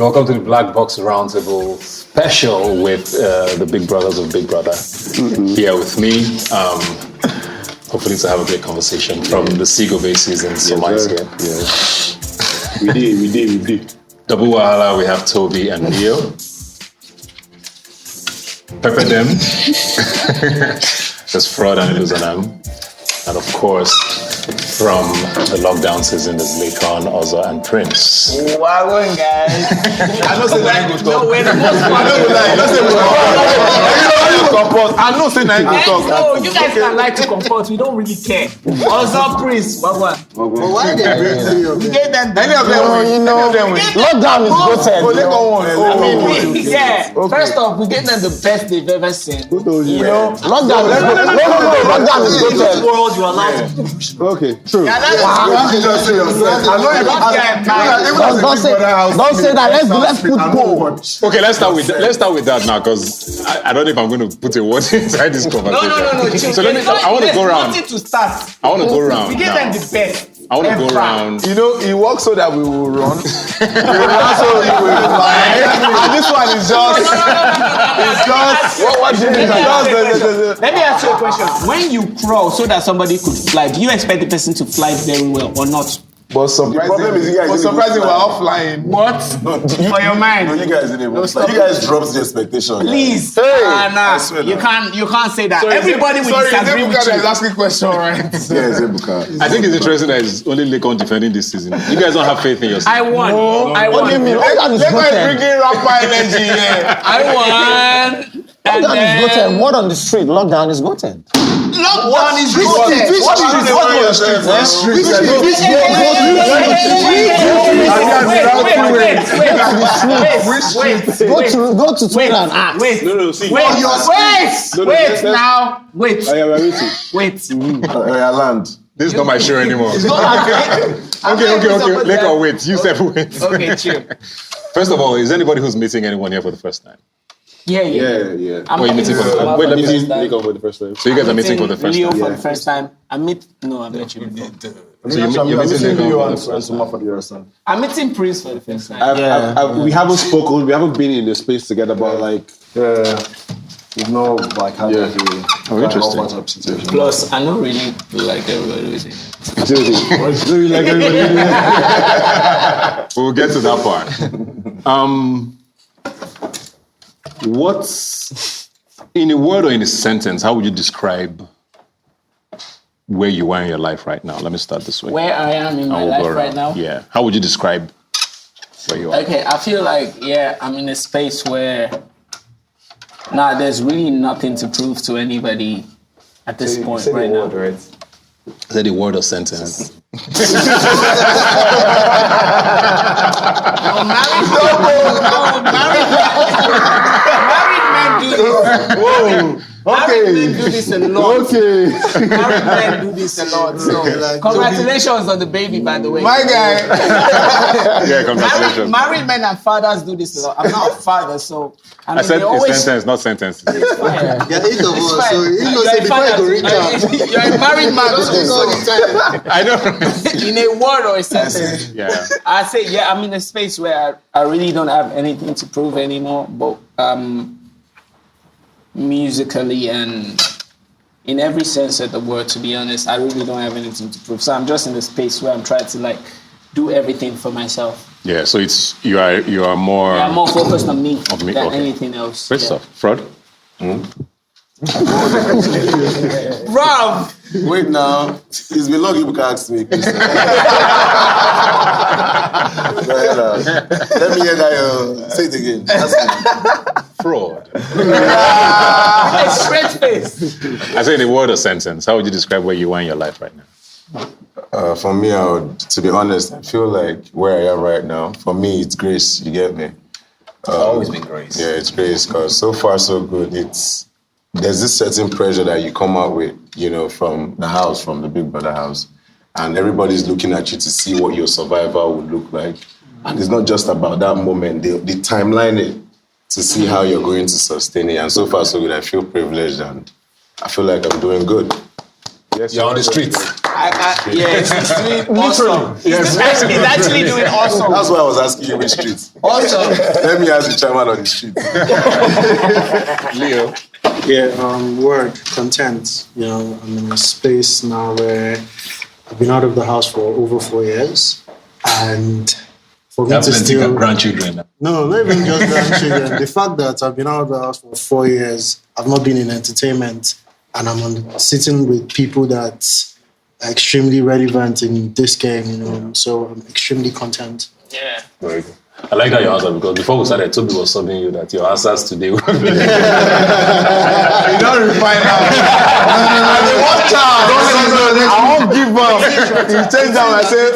Welcome to the Blackbox Roundtable special with the Big Brothers of Big Brother here with me. Hopefully to have a great conversation from the Seagull Bay season. Soma is here. Yeah. We did. Double Wahala, we have Tobi and Leo. Pepper them. There's Frodd and Elozonam. And of course, from the lockdown season, there's Laycon, Oza, and Prince. Wow, guys. I know say nine go talk. No, wait, I know say nine go talk. No, you guys can like to comport. We don't really care. Also, Prince, what? Why they We gave them Any of them, lockdown is goated. yeah. First off, we gave them the best they've ever seen. Who told you? Lockdown is goated. World you allowed to Okay, true. Yeah, that's Don't say that. Let's put goal. Okay, let's start with that now, because I don't know if I'm going to put a word inside this conversation. No. So I want to go around. Nothing to start. I want to go around. We gave them the best. I want to go around. You know, it works so that we will run. So we will fly. And this one is just. What do you mean? Let me ask you a question. When you crawl so that somebody could fly, do you expect the person to fly very well or not? But surprising, we're all flying. What? For your mind. No, you guys didn't even fly. You guys dropped the expectation. Please. Hey. You can't say that. Everybody will disagree with you. Is asking a question, right? Yeah, Zebuka. I think it's interesting that it's only Laycon defending this season. You guys don't have faith in yourself. I won. What do you mean? Lockdown is goated. Bringing rapper energy here. I won. Lockdown is goated. Word on the street. Lockdown is goated. Lockdown is goated. What is Go to Twitter and ask. Wait now. Wait. Land. This is not my show anymore. Okay. Laycon, wait. You said wait. Okay, chill. First of all, is anybody who's meeting anyone here for the first time? Yeah. Oh, you're meeting for the first time. Wait, let me see. Laycon for the first time. So you guys are meeting for the first Leo time? for the first time. I met you before. So you're meeting Leo and Laycon Soma for the first time. I'm meeting Prince for the first time. We haven't spoken. We haven't been in the space together, but like, We've no like had a interesting. whole bunch of situations. Plus, I don't really like everybody with it. We'll get to that part. What's in a word or in a sentence? How would you describe where you are in your life right now? Let me start this way. Where I am in my life right now? Yeah. How would you describe where you are? Okay, I feel like, I'm in a space where there's really nothing to prove to anybody at this point right now. Right? Is that a word or sentence? Married men do this. whoa. Married men do this a lot. Okay. Married men do this a lot. So, congratulations on the baby, by the way. My guy. Yeah, congratulations. Married men and fathers do this a lot. I'm not a father, so I said it's sentence, not sentences. It's fine. Yeah, each of us. So you know, You're say a before you go reach out. You're a married man. I know. In a word or a sentence. Yeah. I say, I'm in a space where I really don't have anything to prove anymore, but musically and in every sense of the word, to be honest, I really don't have anything to prove. So I'm just in the space where I'm trying to do everything for myself. Yeah, so it's you are more... I'm more focused on me than okay. anything else. Great stuff. Frodd? Rob! Wait now. It's been long people can ask me. Let me hear that. Say it again. Ask me. Fraud. A straight face. I say in a word or sentence, how would you describe where you are in your life right now? For me, to be honest, I feel like where I am right now, for me, it's grace. You get me? It's always been grace. Yeah, it's grace because so far so good. There's this certain pressure that you come out with, from the house, from the Big Brother house, and everybody's looking at you to see what your survival would look like. And it's not just about that moment. They timeline it to see how you're going to sustain it. And so far so good. I feel privileged and I feel like I'm doing good. Yes, you're on the streets. It's doing awesome. Yes. He's actually doing awesome. That's why I was asking you which street. Awesome. Let me ask the chairman on the street. Leo. Word, content. You know, I'm in a space now where I've been out of the house for over 4 years. And for You me have to plenty still... of grandchildren. No, not even just grandchildren. The fact that I've been out of the house for 4 years, I've not been in entertainment, and I'm sitting with people that are extremely relevant in this game, you know. So I'm extremely content. Yeah. Very good. I like that your answer because before we started, Tobi was telling you that your answers today were You don't refine now. I won't give up. You change down. I say,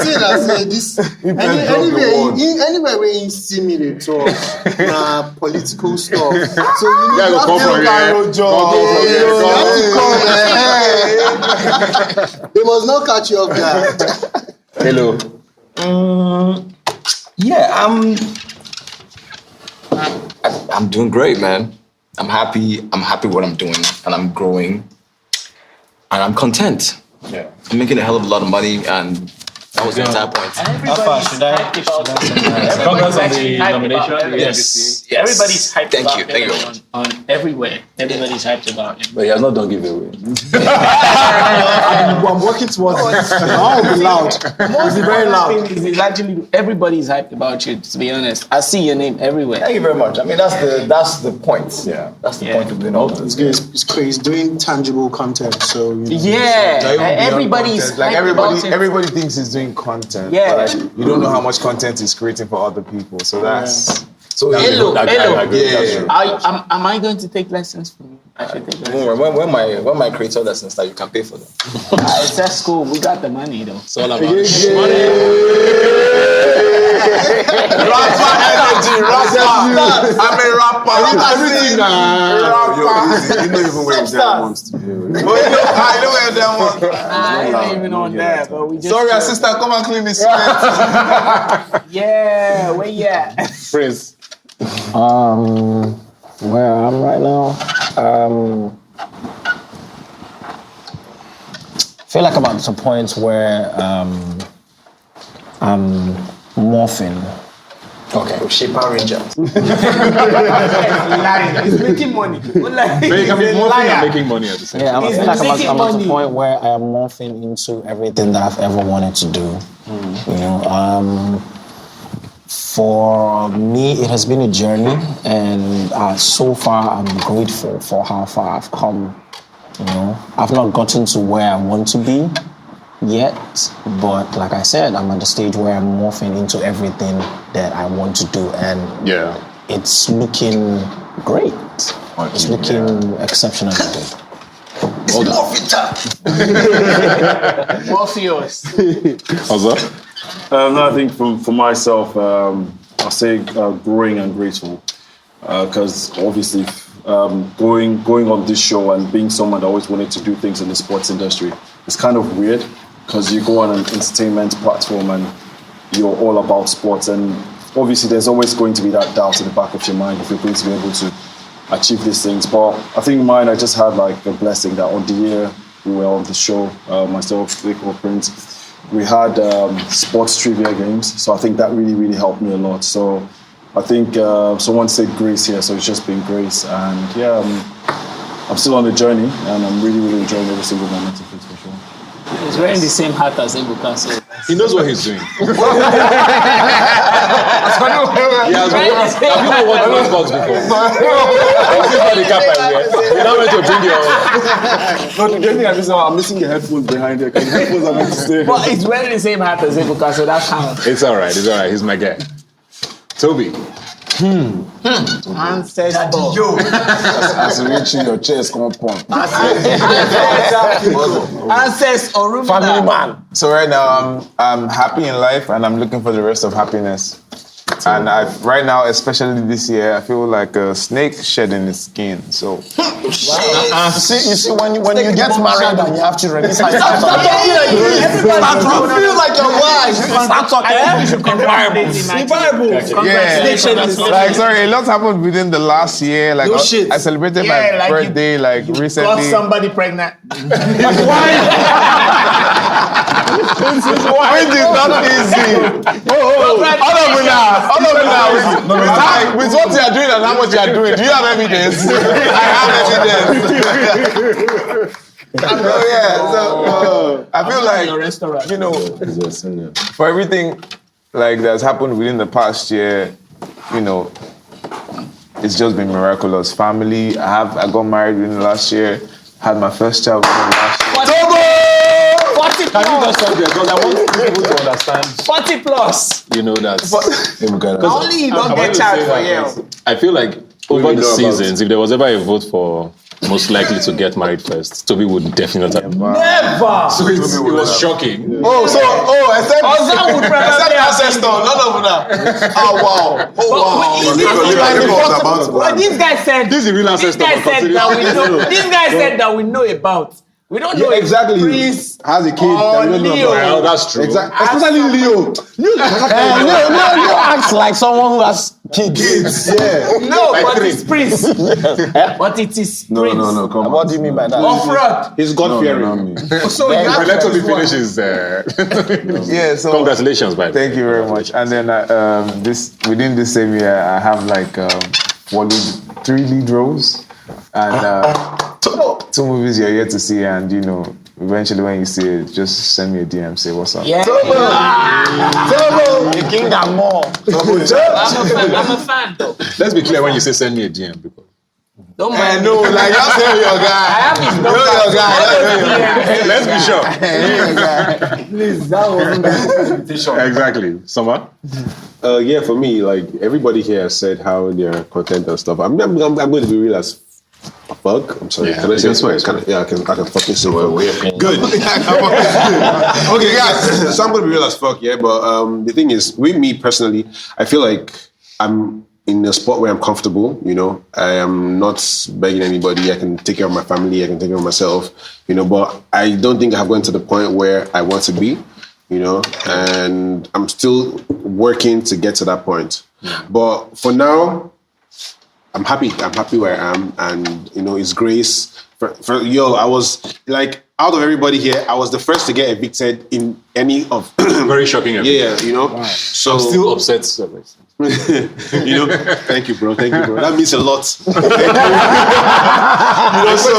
Anywhere where you see me, they talk political stuff. So you yeah, go come from here. They must not catch you off guard. Hello. Yeah, I'm doing great, man. I'm happy what I'm doing, and I'm growing, and I'm content. Yeah. I'm making a hell of a lot of money, and that was the entire point. Everybody's hyped about it. Congrats on the nomination. Yes. Everybody's hyped Thank about you. Thank you. it on everywhere. Everybody's hyped about it. But he has not done giveaway. I'm working towards it. I'll be loud. Most very loud. thing is actually everybody's hyped about you. To be honest, I see your name everywhere. Thank you very much. I mean, that's the point. Yeah. That's the point of doing all It's this. good. It's great. He's doing tangible content. So, you know, Everybody's like hyped about it. everybody thinks he's doing content. Yeah. But like, you don't know how much content he's creating for other people. So that's So Hello. I agree with that. Am I going to take lessons from you? I should take lessons. when my creator lessons that you can pay for them. That's cool. We got the money though. It's all about rapper energy, rapper. I'm a rapper. Everything rapper. You know even where Dan wants to be. I know where that one. I ain't even on that, but we just. Sorry, assistant, come and clean this sweat. Yeah, where you at? Prince. Where I'm right now, feel like I'm at some point where I'm morphing. Okay. Shaper Ranger. He's making money. But you can be morphing and making money at the same time. Yeah, I feel like making I'm at money. a point where I am morphing into everything that I've ever wanted to do. You know, for me, it has been a journey, and so far, I'm grateful for how far I've come. You know, I've not gotten to where I want to be yet, but like I said, I'm at the stage where I'm morphing into everything that I want to do, and it's looking great. It's looking exceptionally good. Morpheus. How's that? No, I think for myself, I'll say growing and grateful, because obviously going on this show and being someone that always wanted to do things in the sports industry, it's kind of weird because you go on an entertainment platform and you're all about sports, and obviously there's always going to be that doubt in the back of your mind if you're going to be able to achieve these things. But I think mine, I just had like a blessing that on the year we were on the show, myself, Laycon, Prince, we had sports trivia games, so I think that really helped me a lot. So I think someone said grace here, so it's just been grace, and yeah, I'm still on the journey, and I'm really enjoying every single moment of it for sure. He's wearing the same hat as Ebuka, so He knows what he's doing. Have you not worn Blackbox before? This is not the cap I wear. You now went to bring your own. No, the thing is, I'm missing the headphones behind here, because the headphones are meant to stay. but he's wearing the same hat as Ebuka, so that counts. It's all right. He's my guy. Tobi. Ancestor. As reaching your chest, come on. Ancestor. Family man. So right now, I'm happy in life, and I'm looking for the rest of happiness. And right now, especially this year, I feel like a snake shedding its skin. So You see, when you get married and you have children, it's like Everybody feel like your wife. Start talking. Congratulations. like, sorry, a lot happened within the last year. Like, No shit. I celebrated Yeah, my like birthday, like Got recently. somebody pregnant. marriage is not easy. All of you now. With what you are doing and how much you are doing, do you have evidence? I have evidence. I feel like, for everything like that's happened within the past year, it's just been miraculous. Family, I got married within the last year, had my first child within the last year. Tobi! 40 Can you plus. just stop there? Because I want people to understand. 40 plus. You know that. Only you don't get child for you. I feel like over the seasons, if there was ever a vote for most likely to get married first, Tobi would definitely have. Never. So it was shocking. Except Ozan would probably have ancestor, none of that. Wow. But this guy said. This is the real ancestor. This guy said that we know about. We don't know exactly. Prince Has a kid. or that you don't know Leo. about. Well, that's true. Exactly. Especially Leo. You act like someone who has kids. Yeah. No, but it's Prince. But it is Prince. No. Come on. What do you mean by that? Or Frodd. He's God fearing. So you have Let to Tobi choose finish his. So Congratulations, by the way. thank you very much. And then within the same year, I have like 3 lead roles and 2 movies you're yet to see. And eventually when you see it, just send me a DM, say what's up. Yeah. The king and more. I'm a fan though. Let's be clear when you say send me a DM. Because Don't mind. No, like just know your guy. I have his number. let's be sure. Please, that wasn't the invitation. Exactly. Soma? Yeah, for me, like everybody here has said how they're content and stuff. I'm going to be real as fuck. I'm sorry. Yeah, Can I say swear? I can fucking say fuck. Good. Okay, guys. So I'm going to be real as fuck, yeah. But the thing is, with me personally, I feel like I'm in a spot where I'm comfortable. I am not begging anybody. I can take care of my family. I can take care of myself. But I don't think I've gotten to the point where I want to be. And I'm still working to get to that point. But for now, I'm happy. I'm happy where I am, and it's grace. I was like, out of everybody here, I was the first to get evicted in any of. Very shocking. Yeah. Wow. So I'm still upset. Thank you, bro. That means a lot. So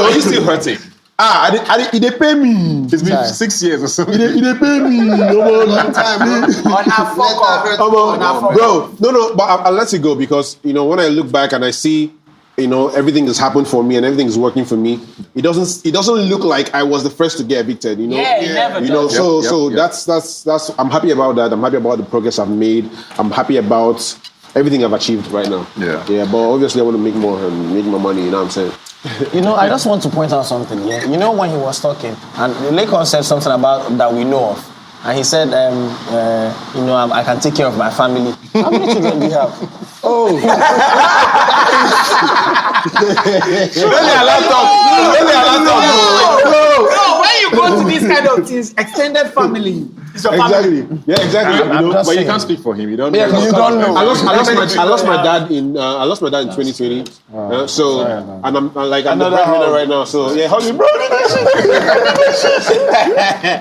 Are you still hurting? they pay me. It's been 6 years or something. They pay me. Long time, bro. No, but I'll let it go because when I look back and I see everything has happened for me and everything is working for me, it doesn't look like I was the first to get evicted. It never does. So that's I'm happy about that. I'm happy about the progress I've made. I'm happy about everything I've achieved right now. Yeah. But obviously I want to make more and make more money. You know what I'm saying? I just want to point out something here. When he was talking, and Laycon said something about that we know of, and he said, I can take care of my family. How many children do you have? No, when you go to these kind of things, extended family. Exactly. Yeah, exactly. But you can't speak for him. You don't know. Yeah, you don't know. I lost my dad in 2020. And I'm the breadwinner right now. So yeah, how you bro?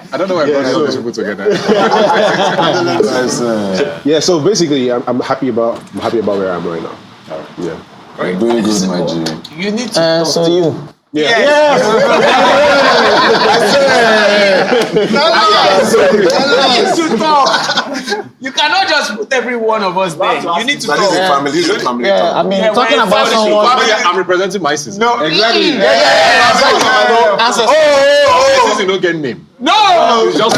I don't know why I brought all these people together. Yeah. So basically, I'm happy about where I am right now. Yeah. Very good, my G. You need to. So you. Yes. You need to talk. You cannot just put every one of us there. You need to talk. This is a family. Yeah, I mean, talking about someone. I'm representing my sister. No, exactly. This is no get name. No. Just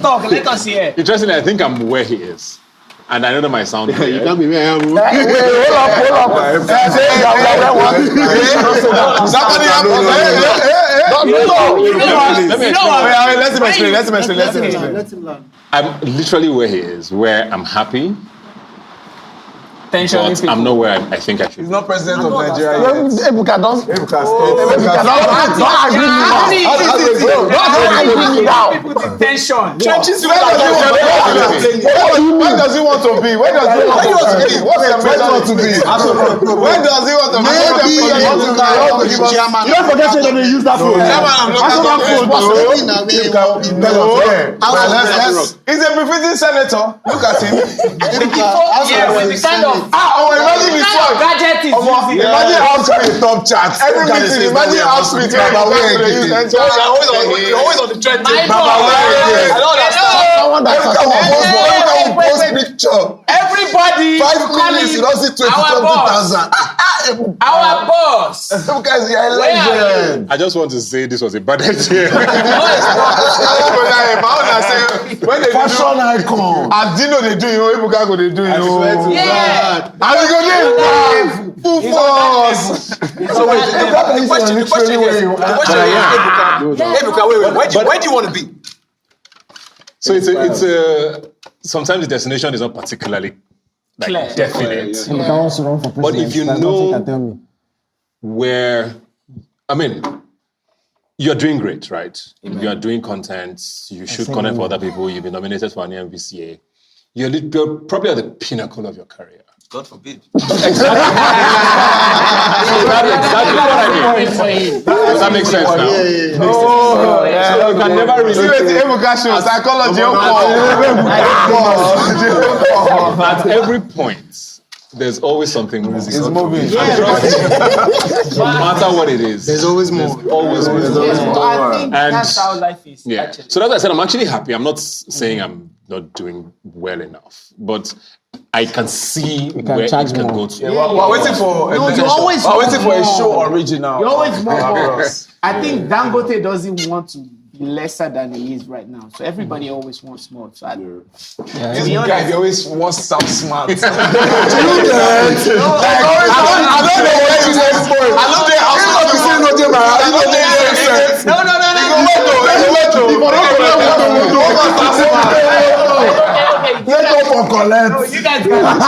Talk. Let us hear. Interestingly, I think I'm where he is. And I know that might sound weird. You can't be where I am. Hold up. Let him learn. I'm literally where he is, where I'm happy, Tension. but I'm not where I think I should He's be. not president of Nigeria yet. Ebuka, don't agree me now. put the tension. Churches where does he want to be? Where does he want to be? What's the measure to be? Where does he want to be? Maybe chairman. You don't forget to use that phone. He's a befitting senator. Look at him. Yeah, with the kind of Imagine his son. gadget is using. Imagine how to be top chat. Every meeting, imagine how to be Baba You're always on the trend. My Baba boy. Someone that can post picture. Everybody 5 minutes, you don't see 20,000. Our boss. You guys, you're a legend. I just want to say this was a bad idea. When they Fashion icon. as Dino they do, Ebuka go they do, Yeah. and we go there. Full force. So wait, the question is, Ebuka, where do you want to be? So it's a sometimes the destination is not particularly Clear. definite. Ebuka wants to run for president. But if you That's what know you can tell me. where, I mean, you're doing great, right? You are doing content. You shoot content for other people. You've been nominated for an MVCA. You're probably at the pinnacle of your career. God forbid. Exactly what I mean. Does that make sense now? So you can never really see what Ebuka shows psychology. At every point, there's always something moving. It's moving. No matter what it is, There's always more. always more. I think And- that's how life is. Yeah. Actually. So that's why I said I'm actually happy. I'm not saying I'm not doing well enough, but I can see where it charge can more. go to. We're waiting for you always we're waiting for a want show more. original. You always want more. I think Dangote doesn't want to be lesser than he is right now. So everybody always wants more. So This guy, they always want to sound smart. I don't you guys got I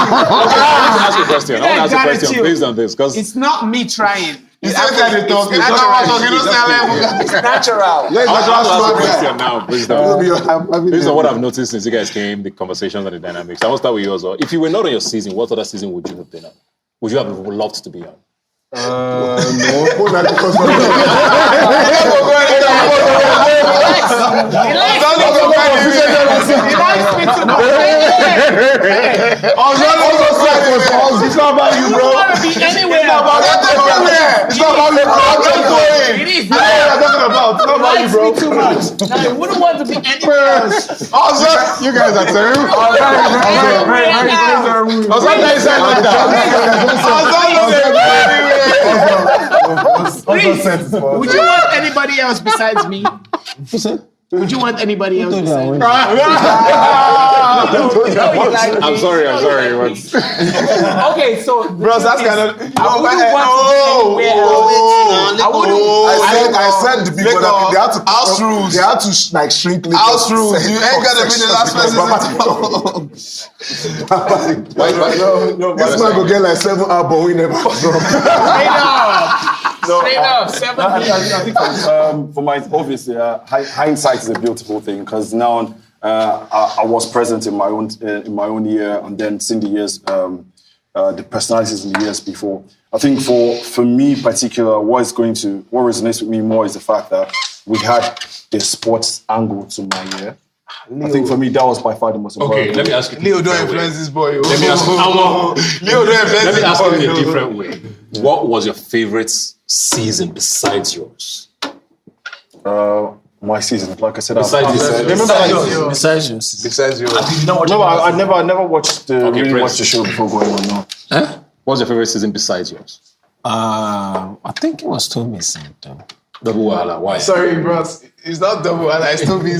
want to ask you a question. I want to ask you a question based on this because It's not me trying. It's natural. It's natural. I want to ask you a question now based on what I've noticed since you guys came, the conversations and the dynamics. I want to start with you as well. If you were not on your season, what other season would you have been on? Would you have loved to be on? It's not about you, bro. want to be anywhere. It's not about you. It is. It's not about you, bro. Too much. Now, you wouldn't want to be anywhere else. You guys are terrible. Please, would you want anybody else besides me? Would you want anybody else besides me? I'm sorry. Okay, so Bro, that's kind of. I said the people that they had to house rules. They had to like shrink Laycon. House rules. You ain't gonna be the last person. This man go get like 7 albums we never straight up, 7 I think for my obviously hindsight is a beautiful thing because now I was present in my own year and then seeing the years the personalities in the years before. I think for me particular, what resonates with me more is the fact that we had the sports angle to my year. I think for me that was by far the most important. Okay, let me ask you. Leo don't influence this boy. Let me ask you. Leo don't influence Let me this ask boy. you in a different way. What was your favorite season besides yours? My season, like I said, Besides you. I never watched watched the show before going on. No. What was your favorite season besides yours? I think it was Tobi sent though. Double Wahala. Why? Sorry, bros. It's not double, and I still be.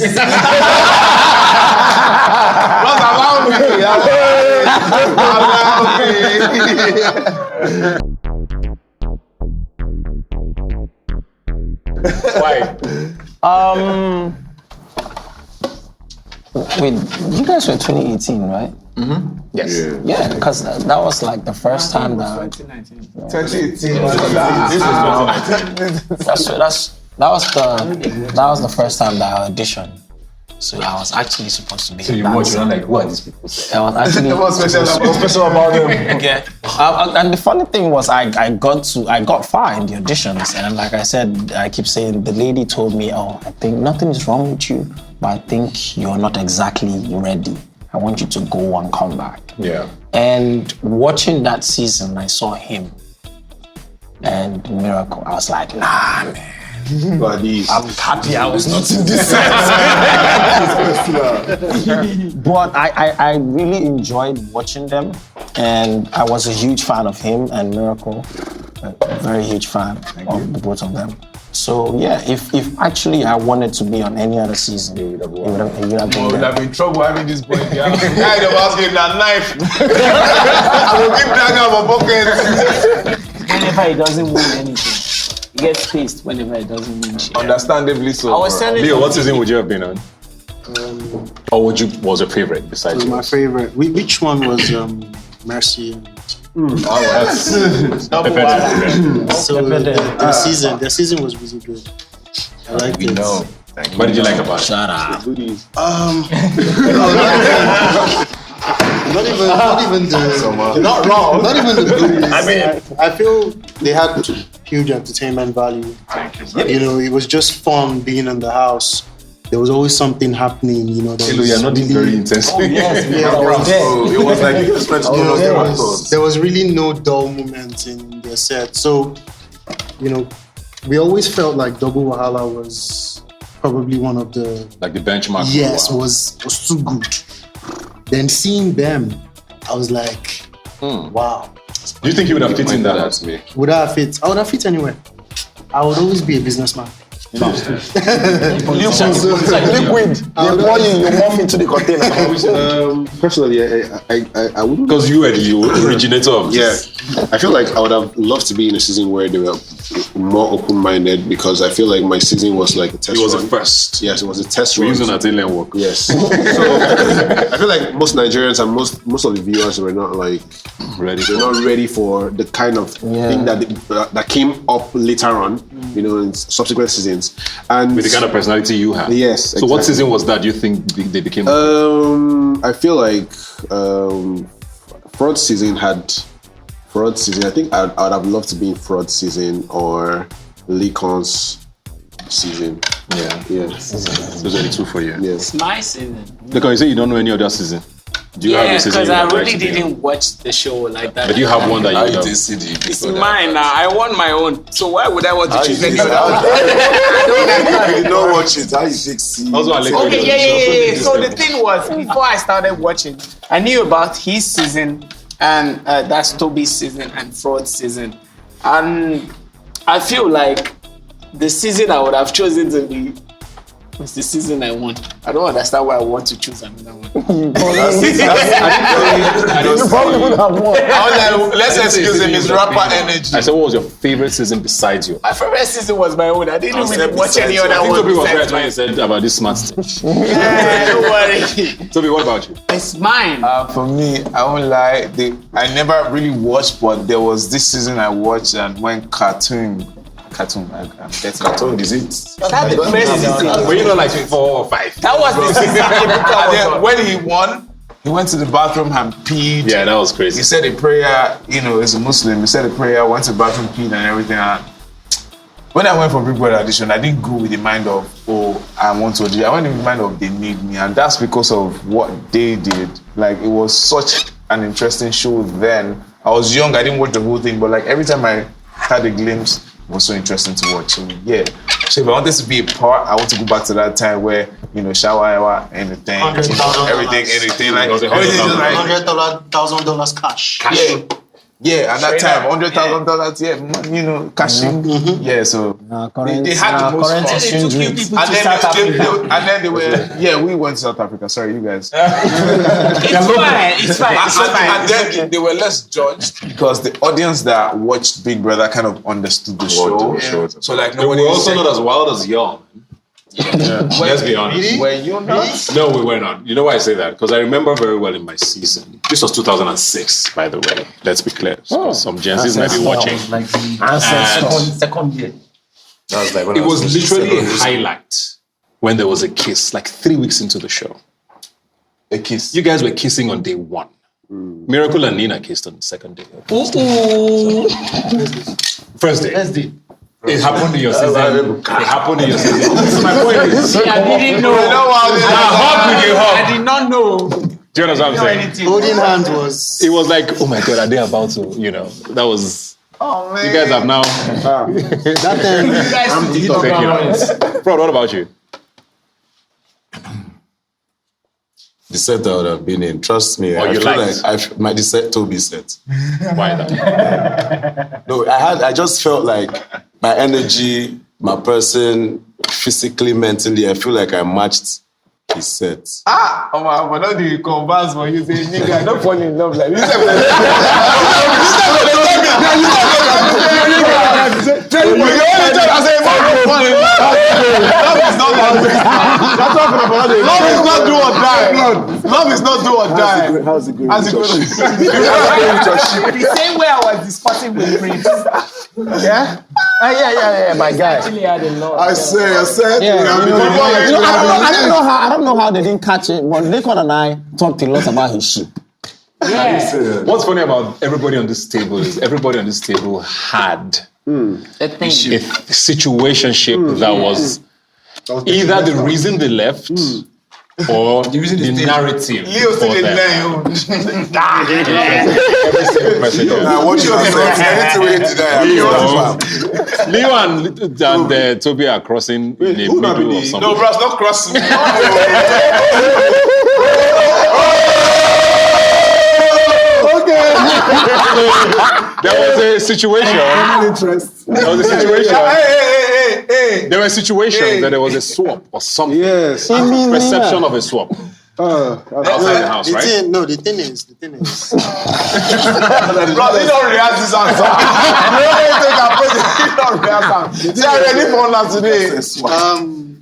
Why? Wait, you guys were 2018, right? Yes. Yeah, because that was like the first time that 2018. that was the first time that I auditioned. So I was actually supposed to be. So you watch, you're like, who are these people? I was actually. What's special about them? Yeah. And the funny thing was, I got far in the auditions, and like I said, I keep saying, the lady told me, "Oh, I think nothing is wrong with you, but I think you're not exactly ready. I want you to go and come back." Yeah. And watching that season, I saw him and Miracle. I was like, nah, man. I'm happy I was not in this set. But I really enjoyed watching them, and I was a huge fan of him and Miracle. A very huge fan of the both of them. So yeah, if actually I wanted to be on any other season, it would have been I would there. have been trouble having this boy. Guy that was getting a knife. I will keep that out of my pocket. Whenever he doesn't win anything, he gets pissed whenever he doesn't win shit. Understandably so. I was telling Leo, you, what season would you have been on? Or was your favorite besides So my yours? favorite. Which one was Mercy? That's Double wala. So the season was really good. I liked it. What did you like about it? Shut up. Not even the not wrong. Not even the goodies. I mean, I feel they had huge entertainment value. You know, it was just fun being in the house. There was always something happening. You know, Hello, you're not very intense. It was like you spent there was really no dull moment in their set. So, you know, we always felt like Double Wahala was probably one of the Like the benchmark. yes Wow. was too good. Then seeing them, I was like, wow. Do you think you would have fit in that? Would I have fit? I would have fit anywhere. I would always be a businessman. Liquid. They pour you morph into the container. Personally, I wouldn't. Because you were the originator of this. Yeah, I feel like I would have loved to be in a season where they were more open-minded, because I feel like my season was like a test It was run. the first. Yes, it was a test We're run. using that alien work. Yes. So I feel like most Nigerians and most of the viewers were not like Ready. they're not ready for the kind of thing that came up later on, you know, in subsequent seasons. And With the kind of personality you have. Yes, So what exactly. season was that? Do you think they became? I feel like Frodd season. I think I'd have loved to be in Frodd season or Laycon's season. Yeah. Yes. Those are the two for you. Yes. my season. Because you say you don't know any other season. Do you have Yeah, a season? because you I would like really to be in? didn't watch the show like that. But you have one that you love. It's mine now. I want my own. So why would I want to choose any other? You did not watch it. How you fix it? Also, I like Okay, yeah. So the thing was, before I started watching, I knew about his season, and that's Tobi's season and Frodd's season. And I feel like the season I would have chosen to be was the season I want. I don't understand why I want to choose another one. You probably would have won. Let's excuse him. His rapper energy. I said, what was your favorite season besides yours? My favorite season was my own. I didn't really watch any other I think one. Tobi was besides right when mine. you said about this smart stuff. Yeah, don't worry. Tobi, what about you? It's mine. For me, I won't lie. I never really watched, but there was this season I watched, and when cartoon. I'm getting cartoon. Is it? That's the first season. Were you not like 4 or 5? That was the season. And then when he won, he went to the bathroom and peed. Yeah, that was He crazy. said a prayer. You know, he's a Muslim. He said a prayer, went to the bathroom, peed, and everything. And when I went for Big Brother audition, I didn't go with the mind of, oh, I want to audition. I went with the mind of, they need me. And that's because of what they did. Like, it was such an interesting show then. I was young, I didn't watch the whole thing, but like every time I had a glimpse, it was so interesting to watch. So yeah. So if I wanted to be a part, I want to go back to that time where, you know, shower, anything, $100,000. everyththing like $100,000. everything is like $100,000 cash. yeah, at that time, $100,000, yeah, you know, cashing. Yeah, so they had the most current fun. exchange rates. And then they were, we went to South Africa. Sorry, you guys. It's fine. And then they were less judged because the audience that watched Big Brother kind of understood the show. So like They were nobody also said, not as wild as y'all. Let's be honest. were you not? No, we were not. You know why I say that? Because I remember very well in my season. This was 2006, by the way. Let's be clear. So some Gen Zs might be watching. Like the And second year. That was like when it I was literally a 7. highlight when there was a kiss, like 3 weeks into the show. A kiss. You guys were kissing on day 1. Miracle and Nina kissed on the second day. First day. It happened in your season. It happened in your season. So my point is, I didn't know. I did not know. do you understand what I'm saying? Holding hands was. It was like, oh my God, are they about to, that was, Oh man. you guys have now. That time. You guys Frodd, what about you? The set I would have been in, trust me. Oh, I you feel liked? like my the set Tobi set. Why that? No, I just felt like my energy, my person, physically, mentally, I feel like I matched his set. Oh my, but not the converse for you say, nigga, don't fall in love like this. Love is not do or die. How's it going? The same way I was discussing with Prince. Yeah, my guy. Actually, had a lot. I said. Yeah, I don't know how they didn't catch it, but Laycon and I talked a lot about his ship. Yeah. What's funny about everybody on this table is everybody on this table had The thing. a situationship that was either the reason they left or the narrative for them. Every single person there. Now, what you said, anything we today, Leo and Tobi are crossing in the middle of something. No, bro, it's not crossing. There was a situation. There was a situation. There were situations that there was a swap or something. Yes. Perception of a swap. Outside the house, right? The thing is. Bro, they don't react this answer. They don't react. They are ready for us today.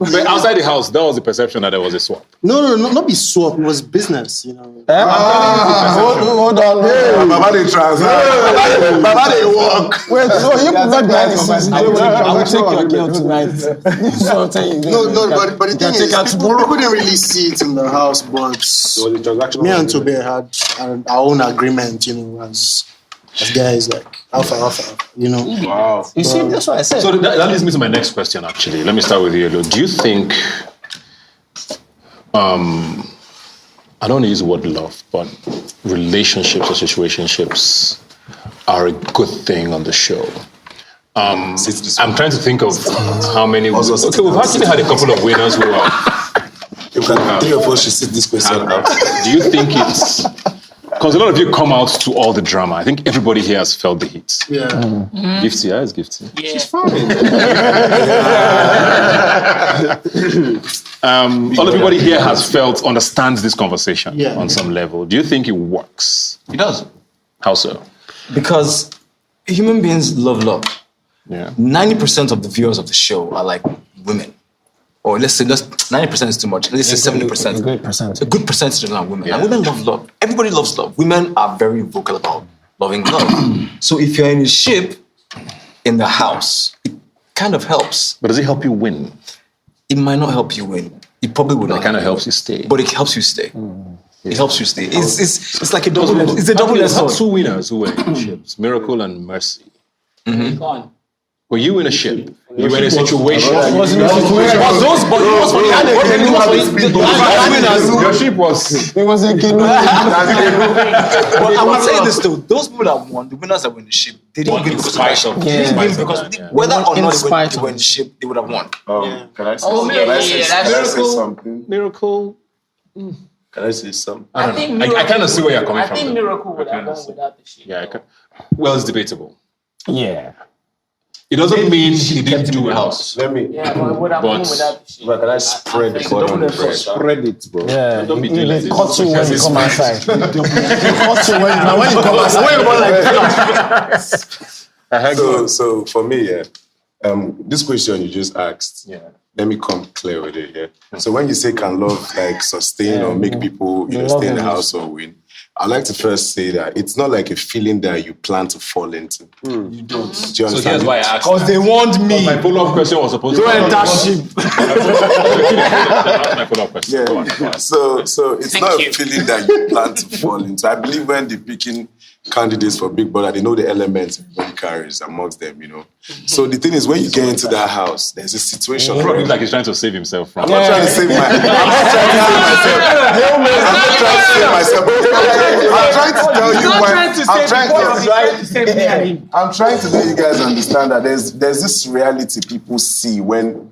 But outside the house, that was the perception that there was a swap. No, not be swap. It was business, Hold on. Baba they translate. Baba they walk. Wait, so you prefer behind the scenes. I will take your girl tonight. So I'm telling you. No, but the thing is, people didn't really see it in the house, but me and Tobi had our own agreement, as guys, like alpha, Wow. You see, that's what I said. So that leads me to my next question, actually. Let me start with you, Elo. Do you think, I don't want to use the word love, but relationships or situationships are a good thing on the show? I'm trying to think of how many. Okay, we've actually had a couple of winners who are. Three of us should sit this question out. Do you think it's... Because a lot of you come out to all the drama. I think everybody here has felt the heat. Yeah. Gifty, it's Gifty. Yeah. She's fine. Everybody here understands this conversation on some level. Do you think it works? It does. How so? Because human beings love love. Yeah. 90% of the viewers of the show are like women. Or let's say 90% is too much. Let's say 70%. A good percentage. A good percentage are women. Yeah. And women love love. Everybody loves love. Women are very vocal about loving love. So if you're in a ship in the house, it kind of helps. But does it help you win? It might not help you win. It probably would not. It kind of helps you stay. But it helps you stay. It helps you stay. It's like a double. It's a double-edged We had sword. two winners who were in ships, Miracle and Mercy. Were you in a ship? You were in a situation. Your ship was. It was a kid. But I would say this though: those people that won, the winners that were in the ship, they didn't win because of the ship. They didn't win because whether or not they were in the ship, they would have won. Can I say something? Miracle. Can I say something? I don't know. I kind of see where you're coming from. I think though. Miracle would have gone without the shit. Yeah. Well, it's debatable. Yeah. It doesn't mean he didn't do a house. Let me. Yeah, but it would have gone without the shit. But can I spread the bottom of the bread? Spread it, bro. Yeah. Don't be They doing like this. cut you when you come outside. They cut you when you come outside. So for me, this question you just asked, let me come clear with it. Yeah. So when you say can love like sustain or make people stay in the house or win, I'd like to first say that it's not like a feeling that you plan to fall into. You don't. Do you So understand? here's why I asked. Because they want me. My follow-up question was supposed to Don't be. enter ship. That's my follow-up question. Go on. So it's Thank not you. a feeling that you plan to fall into. I believe when they're picking candidates for Big Brother, they know the elements everybody carries amongst them, you know. So the thing is, when you get into that house, there's a situation. Frodd looks like he's trying to save himself from. I'm not trying to save myself. I'm trying to tell you I'm trying to let you guys understand that there's this reality people see when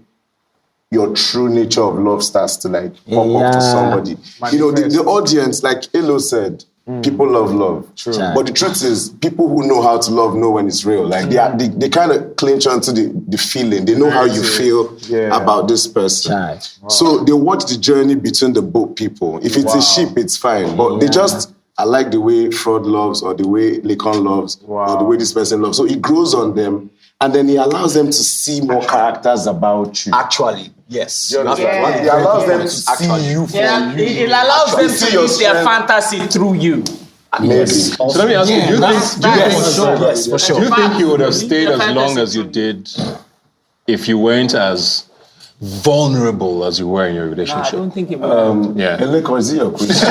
your true nature of love starts to like pop up to somebody. You know, the audience, like Elo said, people love love. True. But the truth is, people who know how to love know when it's real. Like they kind of clinch onto the feeling. They know how you feel about this person. Wow. So they watch the journey between the both people. If it's a ship, it's fine. But they just, I like the way Frodd loves, or the way Laycon loves, or the way this person loves. So it grows on them, and then it allows them to see more characters about you. Actually, yes. It allows them to see you for you. It allows them to use their fantasy through you. Maybe. So let me ask you, do you think you would have stayed as long as you did if you weren't as vulnerable as you were in your relationship? I don't think it would. Laycon, is it your question?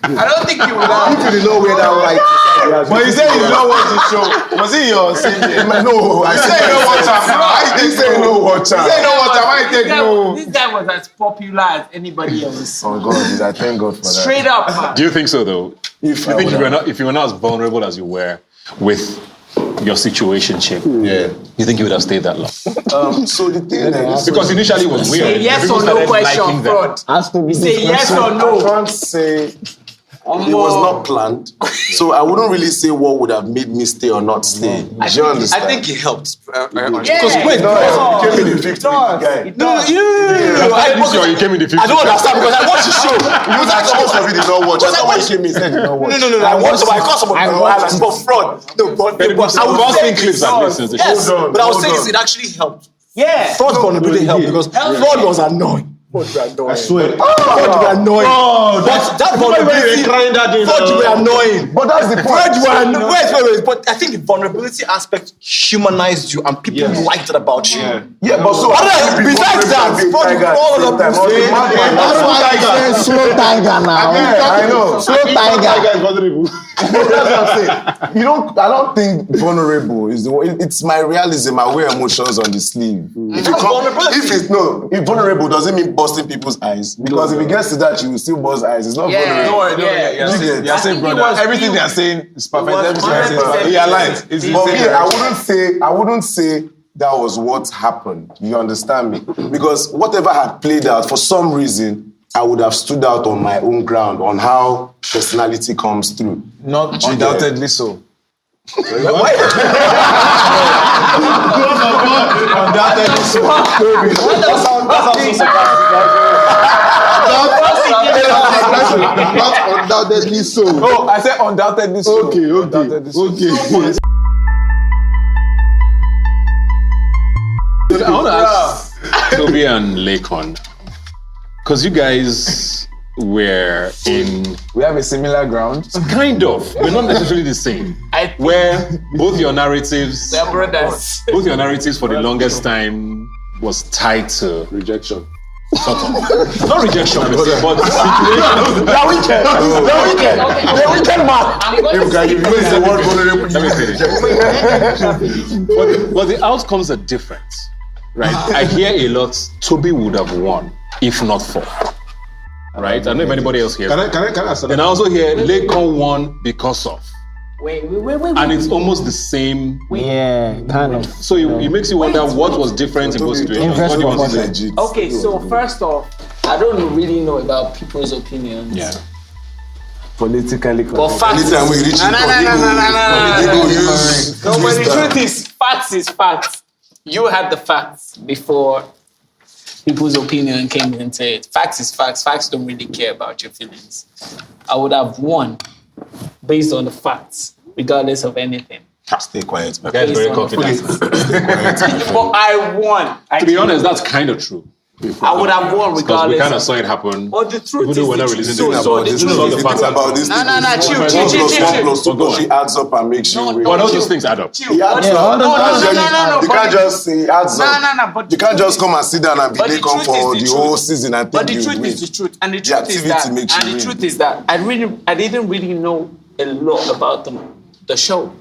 I don't think you would have. You didn't know where that like. But you said you don't watch the show. Was it your same day? No, I said you don't watch him. I didn't say no watch him. You said you don't watch him. I take no. This guy was as popular as anybody else. Oh God, I thank God for that. Straight up, man. Do you think so though? If you were not as vulnerable as you were with your situationship, you think you would have stayed that long? So the thing is, because initially it was weird. Say yes People or no started question, liking them. Frodd. Has to be Say yes or I'm no. trying to say it was not planned. So I wouldn't really say what would have made me stay or not stay. Do you understand? I think it helped. Because wait, you came in the 50 guy. You came in the 50s. I don't understand because I watched the show. You actually most of you did not watch. That's why you came in said you did not watch. No. I watched it. I got some of the highlights for Frodd. No, but I was seen clips at least since the show. Yes, but I was saying it actually helped. Yeah. Fraud's vulnerability helped because Frodd was annoying. I swear. Frodd were annoying. But that vulnerability, Frodd were annoying. But that's the point. Frodd were annoying. But I think the vulnerability aspect humanized you and people liked it about you. Yeah, but so besides that, Frodd all of them. That's why I said slow tiger now. I know. Slow tiger. That's what I'm saying. I don't think vulnerable is the one. It's my realism. I wear emotions on the sleeve. If vulnerable doesn't mean busting people's eyes, because if it gets to that, you will still bust eyes. It's not vulnerable. You're saying, brother, everything they're saying is perfect. Everything they're saying, he aligns. It's But me, I wouldn't say that was what happened. You understand me? Because whatever had played out, for some reason, I would have stood out on my own ground on how personality comes through. Not undoubtedly so. Why? Undoubtedly so. Not undoubtedly so. Oh, I said undoubtedly so. Okay. I want to ask Tobi and Laycon, because you guys were in We have a similar ground. kind of, we're not necessarily the same. Where both your narratives, They're brothers. both your narratives for the longest time was tied to Rejection. sort of not rejection, but situation. They're wicked, man. Let me finish. But the outcomes are different, right? I hear a lot. Tobi would have won if not for. Right? I don't know if anybody else hears. Can I ask And I also hear Laycon won because of. Wait. And it's almost the same. Yeah, kind of. So it makes you wonder what was different in both situations. What was legit? Okay, so first off, I don't really know about people's opinions. Yeah. Politically correct. But facts. Anytime we reach No, but the Twister. truth is, facts is facts. You had the facts before people's opinion came into it. Facts is facts. Facts don't really care about your feelings. I would have won based on the facts, regardless of anything. Stay quiet, man. Guys, very confident. But I won. To be honest, that's kind of true. I would have won Because regardless. we kind of saw it happen. But the truth Even though we're not is, releasing so the the This truth is is, the thing about this. No, chill. 1 + 1 + 2 she adds up and makes you win. But all those things add up. He adds No, up. no. You can't just say he adds up. No. But You can't just come and sit down and be But the Laycon truth for is the the whole truth. season and But think the you truth win. is the truth, and the The truth is activity that, makes you and the win. truth is that I didn't really know a lot about the show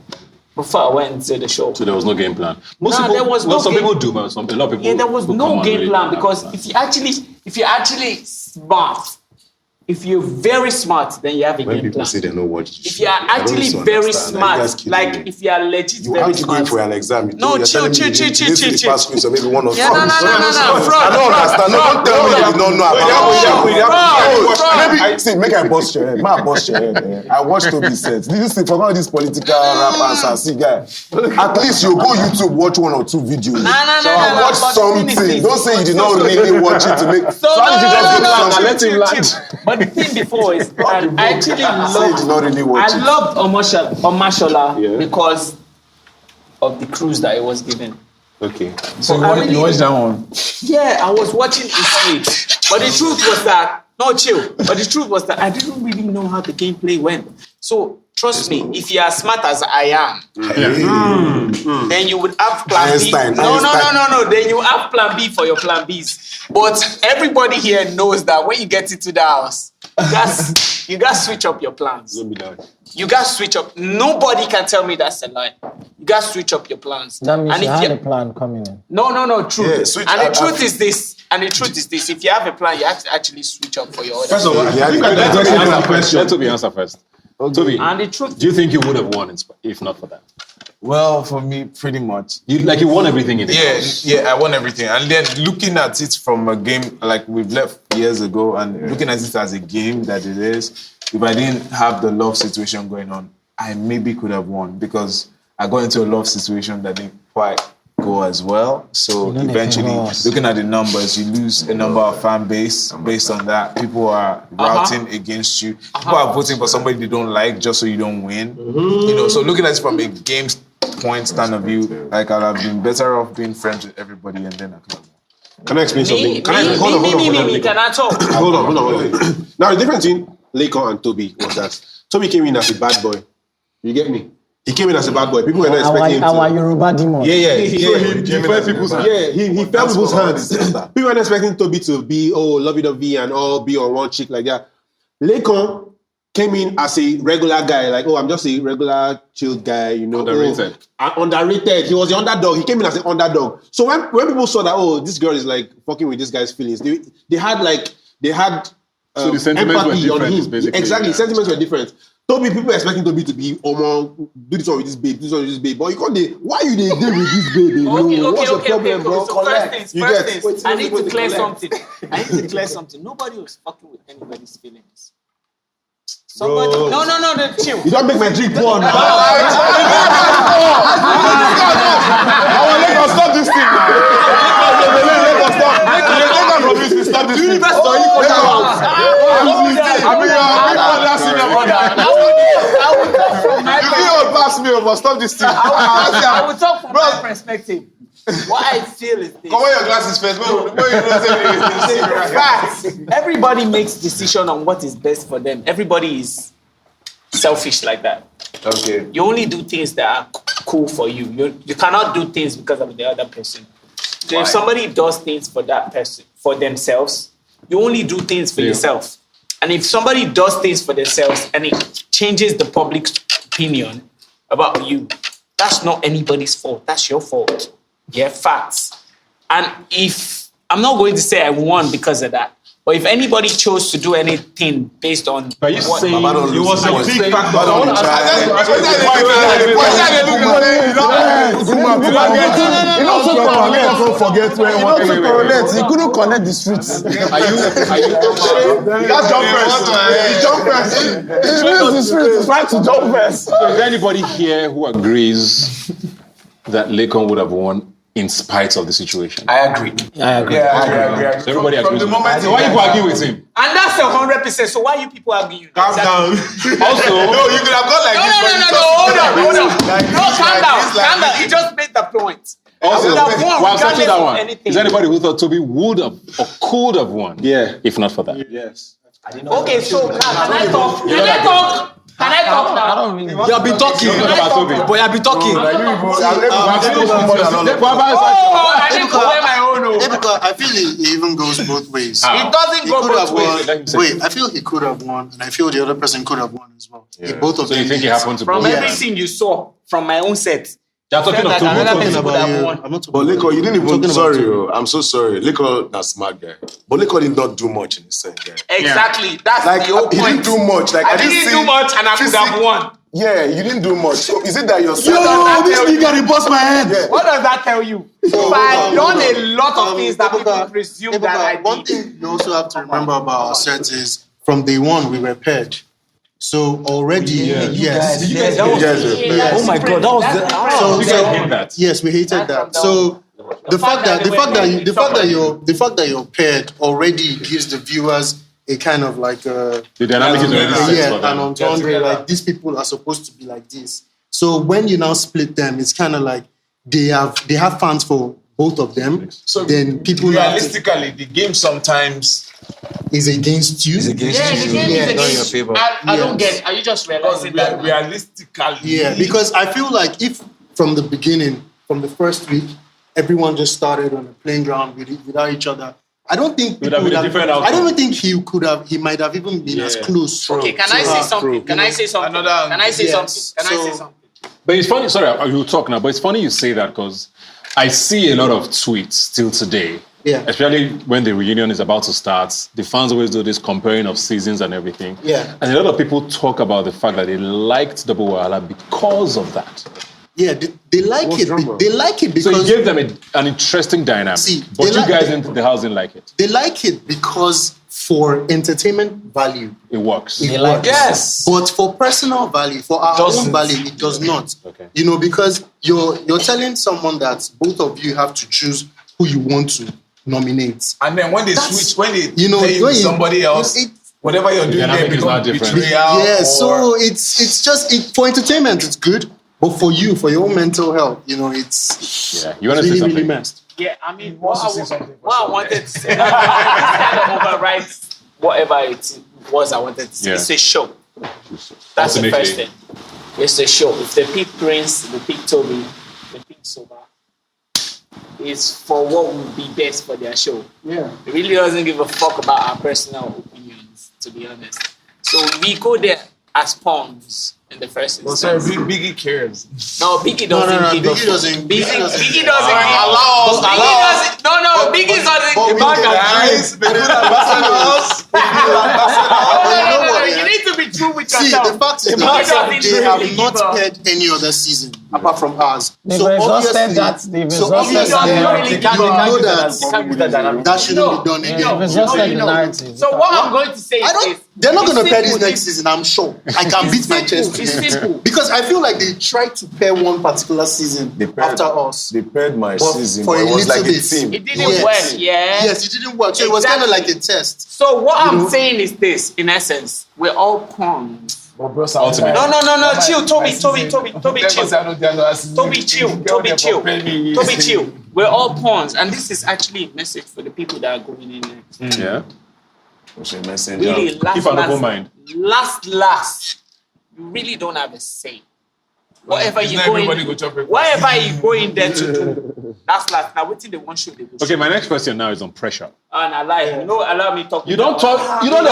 before I went into the show. So there was no game plan. Most No, people, there was well, no some game- people do, but a lot of people. Yeah, there was who come no on game really plan don't have because a plan. if you're actually smart, if you're very smart, then you have a When game people plan. say they know what If you are actually very smart, like if you are legit you very aren't you going smart. for an exam? No, chill. Pass quiz or maybe one of Yeah, no. I don't understand. No, don't tell me you don't know about it. See, make I bust your head. Make I bust your head. I watched Tobi sets. Did you see for all these political rap and see guy? At least you go YouTube, watch 1 or 2 videos. No. Watch but the thing is something. this. Don't say you did not really watch it to make. So how did you just go no, to let him land. But the thing before is, I actually Say you did not really watch I it. loved Omashola because of the cruise that he was given. Okay. So I really- you watch that one? Yeah, I was watching his sleep. But the truth was that, no, chill. But the truth was that I didn't really know how the gameplay went. So trust me, if you're as smart as I am, then you would have plan Einstein, B. No. Einstein. Then you have plan B for your plan Bs. But everybody here knows that when you get into the house, you got to switch up your plans. You got to switch up. Nobody can tell me that's a lie. You got to switch up your plans. That means And you if had you- a plan coming in. No, true. Yeah, switch and the up. truth is this. If you have a plan, you have to actually switch up for your other. First of all, Yeah, you because can Let just Tobi answer answer the first. question. Let Tobi answer first. Tobi, And the truth do you think you would have won if not for that? Well, for me, pretty much. You won everything in the house. Yeah, I won everything. And then looking at it from a game like we've left years ago and looking at it as a game that it is, if I didn't have the love situation going on, I maybe could have won because I got into a love situation that didn't quite go as well. So You know they eventually, can lose. looking at the numbers, you lose a number of fan base based on that. People are routing against you. People are voting for somebody they don't like just so you don't win. You know, so looking at it from a game point stand of view, like I'd have been better off being friends with everybody and then I could have won. Can I explain something? Hold on. Can I talk? Hold on. Now, the difference between Laycon and Tobi was that Tobi came in as a bad boy. You get me? He came in as a bad boy. People were not expecting him to. Our Yoruba demon. Yeah. He fell people's hands. Yeah, he fell people's hands. People were not expecting Tobi to be lovey-dovey and all be on one chick like that. Laycon came in as a regular guy, like, I'm just a regular chilled guy, you know. Underrated. Underrated. He was the underdog. He came in as an underdog. So when people saw that, this girl is like fucking with this guy's feelings, they had So the sentiments were empathy on different, him. basically. Exactly, Yeah. sentiments were different. Tobi, people were expecting Tobi to be, do this one with this babe, but you can't. Why you dey with this babe? What's the problem, bro? So first things, I need to clear collect. something. Nobody was fucking with anybody's feelings. Somebody, no, chill. You don't make my drink pour now. Stop this thing now. Stop this thing. Stop this thing. I will talk from my perspective. What I feel is this. Come on, your glasses first. Facts. Everybody makes decision on what is best for them. Everybody is selfish like that. Okay. You only do things that are cool for you. You cannot do things because of the other person. So if somebody does things for that person, for themselves, you only do things for yourself. And if somebody does things for themselves and it changes the public opinion about you, that's not anybody's fault. That's your fault. Yeah, facts. And if I'm not going to say I won because of that, but if anybody chose to do anything based on But you what, saying It was a big factor. He couldn't connect the streets. Trying to jump first. Is there anybody here who agrees that Laycon would have won in spite of the situation? I agree. I agree. So everybody agrees. the moment So why you go argue with him? and that's 100%. So why you people arguing? Calm down. Also, No, you could have gone like this. No, hold on. No, calm down. He just made the point. Also, would have won while setting regardless that of one, anything. is there anybody who thought Tobi would have or could have won? Yeah. If not for that. Yes. Okay, so can I talk? Can I talk? Can I talk now? I don't really. You have been talking. Boy, I've been talking. Oh, I didn't play my own. Ebuka, I feel it even goes both ways. It doesn't He go could have both ways. won. Wait, I feel he could have won, and I feel the other person could have won as well. If both of So them you think it did. happened to From both? everything you saw from my own set, You're talking of Like Tobi. another I'm person talking would about have you. won. I'm not talking But about Laycon, you didn't I'm even. talking about Sorry, you. I'm so sorry. Laycon, that's smart guy. But Laycon did not do much in the set, guy. exactly. That's Like the whole he point. didn't do much. Like I didn't do much, and I could have won. Yeah, you didn't do much. So is it that you're This nigga, he bust my head. Yeah. What does that tell you? If I had done a lot of things that people Ebuka, presume that I one did. thing you also have to remember about our set is from day one we were paired. So already, yes. That was, oh my God, that was the. We can hit that. Yes, we hated that. So the fact that you're paired already gives the viewers a kind of like The dynamic is already set for an them. entendre, like these people are supposed to be like this. So when you now split them, it's kind of like they have fans for both of them. So then people realistically, the game sometimes is against you. Yeah, the game is against you. I don't get it. Are you just realizing that? realistically. Yeah, because I feel like if from the beginning, from the first week, everyone just started on a playing ground without each other, I don't think would have people been a different outcome. I don't even think he might have even been as close. Okay, can I say something? Can I say something? Can I say something? Can I say something? But it's funny, sorry, you talk now, but it's funny you say that because I see a lot of tweets still today. Yeah. Especially when the reunion is about to start. The fans always do this comparing of seasons and everything. Yeah. And a lot of people talk about the fact that they liked Double Wahala because of that. Yeah, they like it. They like it So because it gave them an interesting dynamic. See, but they you like guys it. in the house didn't like it. they like it because for entertainment value, It works. it like works. Yes. But for personal value, for our own value, it does not. Okay. You know, because you're telling someone that both of you have to choose who you want to nominate. And then when they That's- switch, when they you know, play you when with you- somebody else, it- whatever you're doing dynamic there is not becomes different. betrayal. Yeah, or- so it's just for entertainment, it's good. But for you, for your own mental health, you know, it's Yeah. You want to say really, something? really messed. Yeah, I mean, wants what to say something for I wanted to say, this kind of overrides whatever it was I wanted to say. Yeah. It's a show. That's the Ultimately. first thing. It's a show. If they pick Prince, they pick Tobi, they pick Soma, it's for what would be best for their show. Yeah. It really doesn't give a fuck about our personal opinions, to be honest. So we go there as pawns in the first Well, sorry, instance. Biggie cares. No, Biggie doesn't no, give Biggie a fuck. doesn't- Biggie Biggie doesn't- Biggie doesn't give Allow us, Biggie allow us. doesn't. No, Biggie doesn't but give we a do Guys, the good ambassadors. No, you need to be true with See, yourself. the fact is Biggie that doesn't they really have give not a- paired any other season apart from ours. They've So exhausted obviously, that. They've so exhausted obviously, that. you They know can't that shouldn't be done They've again. exhausted the No. narrative. So what I'm going to say I is don't. this. They're not going to It's pair this simple. next season. I'm sure. I can beat my chest. It's simple. Because I feel like they tried to pair one particular season after us. They paired my But season, for but a it was little like a bit. team. It didn't work, yeah. Yes, it didn't work. So it was kind of like a test. So what I'm saying is this, in essence, we're all pawns. Ultimately. No, chill, Tobi, chill. We're all pawns, and this is actually a message for the people that are going in next. Yeah. Really, If an open mind. last, you really don't have a say. Whatever you go in, whatever you go in there to do, that's last. Now, waiting the one show they go. Okay, my next question now is on pressure. And I lie, you know, allow me talk. You don't talk. You don't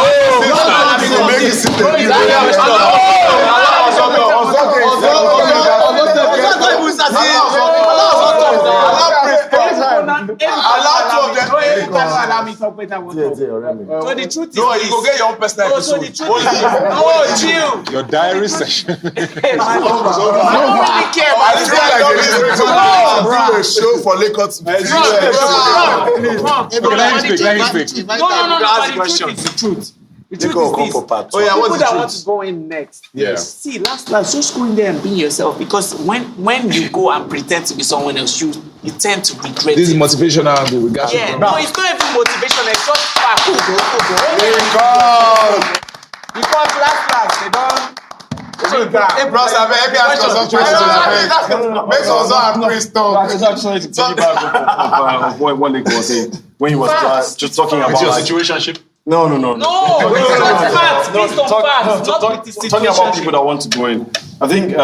Allow me talk better. So the truth is, No, you go get your own personal so the episode. truth is, no, chill. Your diary session. I don't really care I about feel like this is a show for Laycon to Let me speak. No, but the truth is the truth. The truth is this. Oh yeah, People what's that the want to truth? go in next. Yeah. See, last, just go in there and be yourself, because when you go and pretend to be someone else, you tend to regret This is it. motivational angle. We got Yeah, you. no, it's not even motivation. It's just fact. Because last, they don't. Hey, bro, maybe ask us some questions. Make us all praise talk. I was actually to take you back of what Laycon was saying when he was just talking about It's your like, situationship. No. No, it's not facts. Based on facts. Talking about people that want to go in. I think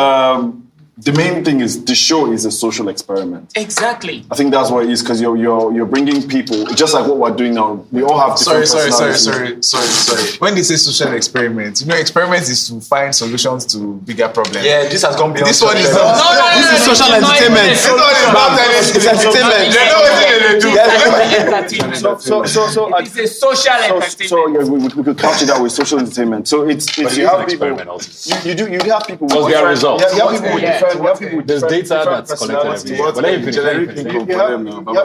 the main thing is the show is a social experiment. Exactly. I think that's what it is because you're bringing people just like what we're doing now. We all have different personalities. Sorry. When they say social experiment, experiment is to find solutions to bigger problems. Yeah, this has gone beyond. This one is This is social entertainment. This one is not It's entertainment. They know what they do. It's a social entertainment. So yeah, we could couch it that way, social entertainment. So it's But you it is have an people. experiment also. You have people. What's with their different- result? You have people with different. You have people with There's different data that's collected every personalities. year. But let me finish.